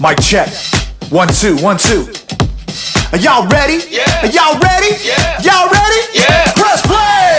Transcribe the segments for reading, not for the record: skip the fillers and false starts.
Mic check. 1, 2, 1, 2. Are y'all ready? Yeah. Are y'all ready? Yeah. Y'all ready? Yeah. Press play!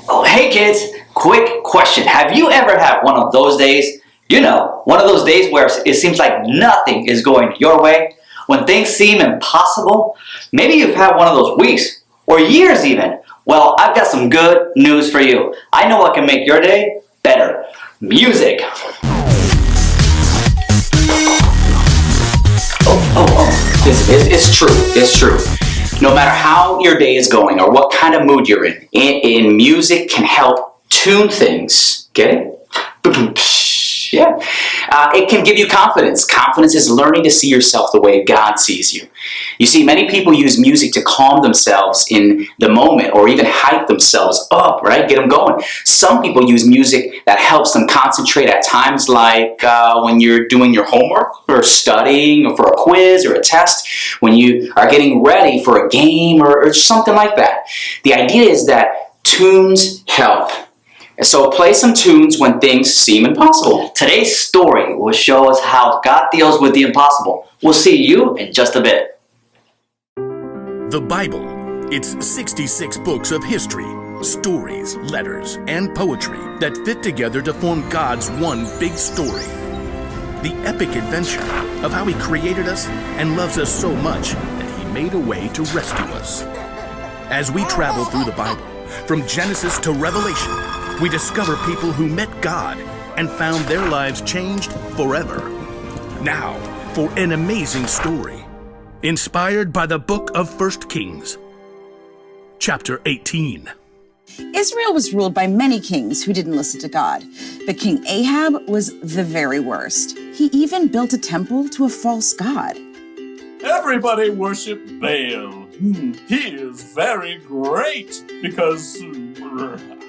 Oh, hey kids, quick question. Have you ever had one of those days? You know, one of those days where it seems like nothing is going your way? When things seem impossible? Maybe you've had one of those weeks, or years even. Well, I've got some good news for you. I know what can make your day better. Music. It's true. It's true. No matter how your day is going or what kind of mood you're in music can help tune things. Get it? Yeah. It can give you confidence. Confidence is learning to see yourself the way God sees you. You see, many people use music to calm themselves in the moment or even hype themselves up, right? Get them going. Some people use music that helps them concentrate at times like when you're doing your homework or studying or for a quiz or a test, when you are getting ready for a game or something like that. The idea is that tunes help. So play some tunes when things seem impossible. Today's story will show us how God deals with the impossible. We'll see you in just a bit. The Bible. It's 66 books of history, stories, letters, and poetry that fit together to form God's one big story. The epic adventure of how He created us and loves us so much that He made a way to rescue us. As we travel through the Bible, from Genesis to Revelation, we discover people who met God and found their lives changed forever. Now, for an amazing story, inspired by the book of 1 Kings. Chapter 18. Israel was ruled by many kings who didn't listen to God, but King Ahab was the very worst. He even built a temple to a false god. Everybody worship Baal. He is very great because,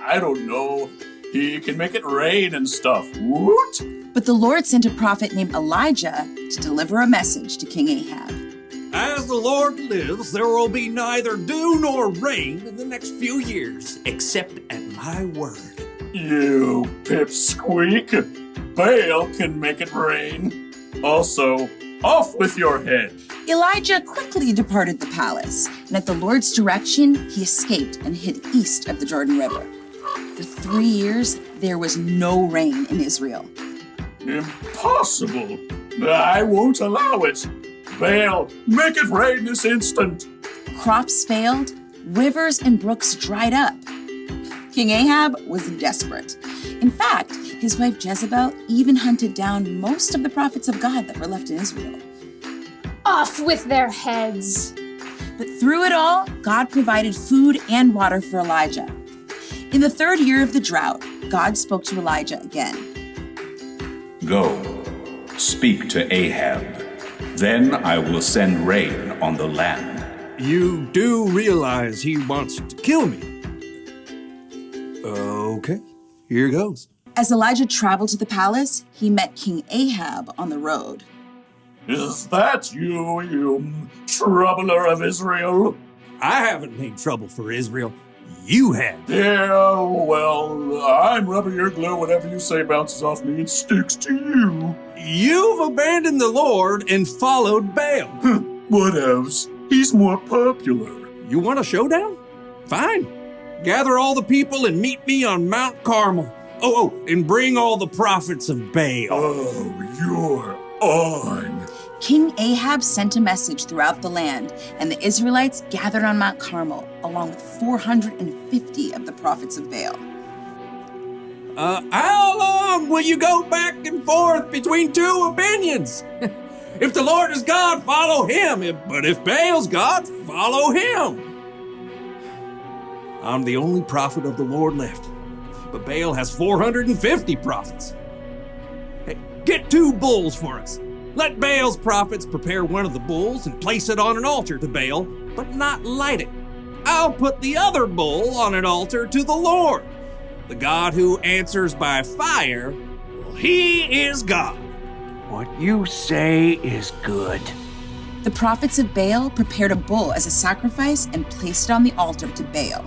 I don't know, he can make it rain and stuff. Woot! But the Lord sent a prophet named Elijah to deliver a message to King Ahab. As the Lord lives, there will be neither dew nor rain in the next few years, except at my word. You pipsqueak. Baal can make it rain. Also, off with your head. Elijah quickly departed the palace, and at the Lord's direction, he escaped and hid east of the Jordan River. For 3 years, there was no rain in Israel. Impossible. I won't allow it. Baal, make it rain this instant. Crops failed, rivers and brooks dried up. King Ahab was desperate. In fact, his wife Jezebel even hunted down most of the prophets of God that were left in Israel. Off with their heads! But through it all, God provided food and water for Elijah. In the 3rd year of the drought, God spoke to Elijah again. Go, speak to Ahab. Then I will send rain on the land. You do realize he wants to kill me? Okay, here goes. As Elijah traveled to the palace, he met King Ahab on the road. Is that you, you troubler of Israel? I haven't made trouble for Israel. You have. Yeah, well, I'm rubber your glue. Whatever you say bounces off me and sticks to you. You've abandoned the Lord and followed Baal. What else? He's more popular. You want a showdown? Fine. Gather all the people and meet me on Mount Carmel. And bring all the prophets of Baal. Oh, you're on. King Ahab sent a message throughout the land, and the Israelites gathered on Mount Carmel, along with 450 of the prophets of Baal. How long will you go back and forth between two opinions? If the Lord is God, follow him. But if Baal's God, follow him. I'm the only prophet of the Lord left, but Baal has 450 prophets. Hey, get 2 bulls for us. Let Baal's prophets prepare one of the bulls and place it on an altar to Baal, but not light it. I'll put the other bull on an altar to the Lord, the God who answers by fire. He is God. What you say is good. The prophets of Baal prepared a bull as a sacrifice and placed it on the altar to Baal.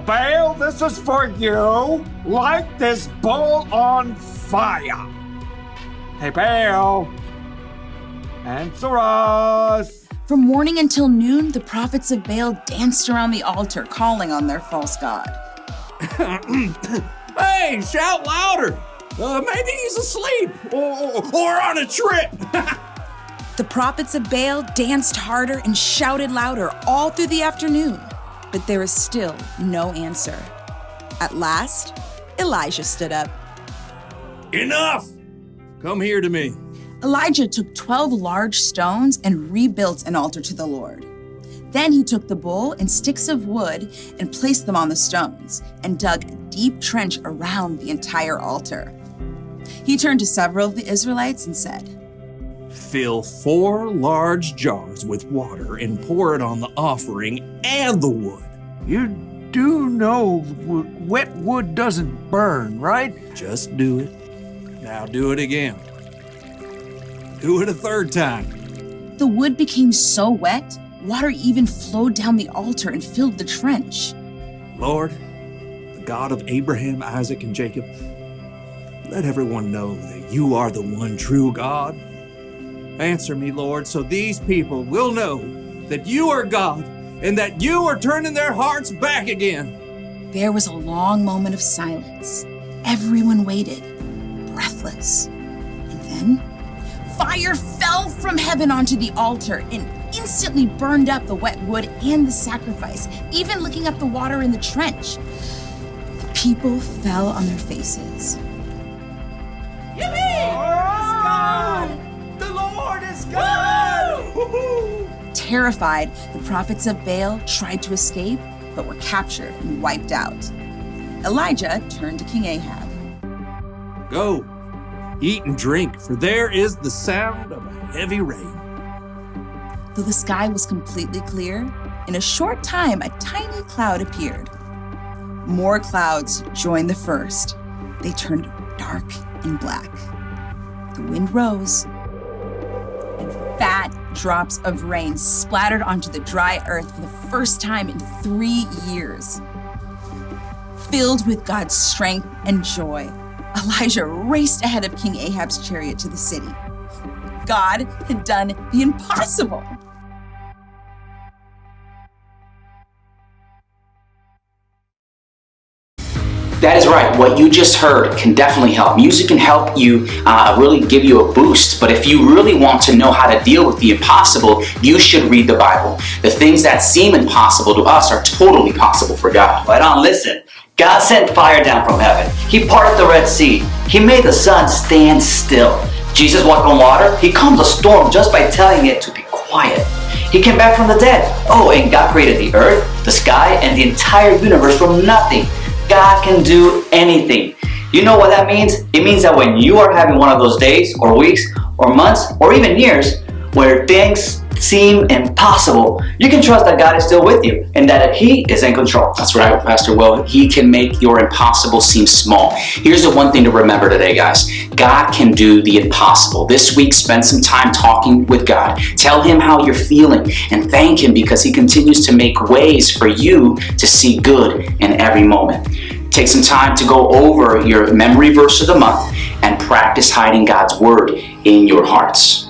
Baal, this is for you. Light this bull on fire. Hey, Baal, answer us. From morning until noon, the prophets of Baal danced around the altar, calling on their false god. Hey, shout louder! Maybe he's asleep or on a trip. The prophets of Baal danced harder and shouted louder all through the afternoon, but there was still no answer. At last, Elijah stood up. Enough! Come here to me. Elijah took 12 large stones and rebuilt an altar to the Lord. Then he took the bull and sticks of wood and placed them on the stones and dug a deep trench around the entire altar. He turned to several of the Israelites and said, Fill 4 large jars with water and pour it on the offering and the wood. You do know wet wood doesn't burn, right? Just do it. Now do it again. Do it a third time. The wood became so wet, water even flowed down the altar and filled the trench. Lord, the God of Abraham, Isaac, and Jacob, let everyone know that you are the one true God. Answer me, Lord, so these people will know that you are God and that you are turning their hearts back again. There was a long moment of silence. Everyone waited, breathless. And then, fire fell from heaven onto the altar and instantly burned up the wet wood and the sacrifice, even licking up the water in the trench. The people fell on their faces. Terrified, the prophets of Baal tried to escape, but were captured and wiped out. Elijah turned to King Ahab. Go, eat and drink, for there is the sound of a heavy rain. Though the sky was completely clear, in a short time a tiny cloud appeared. More clouds joined the first. They turned dark and black. The wind rose, and fat drops of rain splattered onto the dry earth for the first time in 3 years. Filled with God's strength and joy, Elijah raced ahead of King Ahab's chariot to the city. God had done the impossible. That is right. What you just heard can definitely help. Music can help you really give you a boost. But if you really want to know how to deal with the impossible, you should read the Bible. The things that seem impossible to us are totally possible for God. Right on, listen. God sent fire down from heaven. He parted the Red Sea. He made the sun stand still. Jesus walked on water. He calmed a storm just by telling it to be quiet. He came back from the dead. Oh, and God created the earth, the sky, and the entire universe from nothing. God can do anything. You know what that means? It means that when you are having one of those days or weeks or months or even years where things seem impossible, you can trust that God is still with you and that He is in control. That's right, Pastor Will. He can make your impossible seem small. Here's the one thing to remember today, guys. God can do the impossible. This week, spend some time talking with God. Tell Him how you're feeling and thank Him because He continues to make ways for you to see good in every moment. Take some time to go over your memory verse of the month and practice hiding God's Word in your hearts.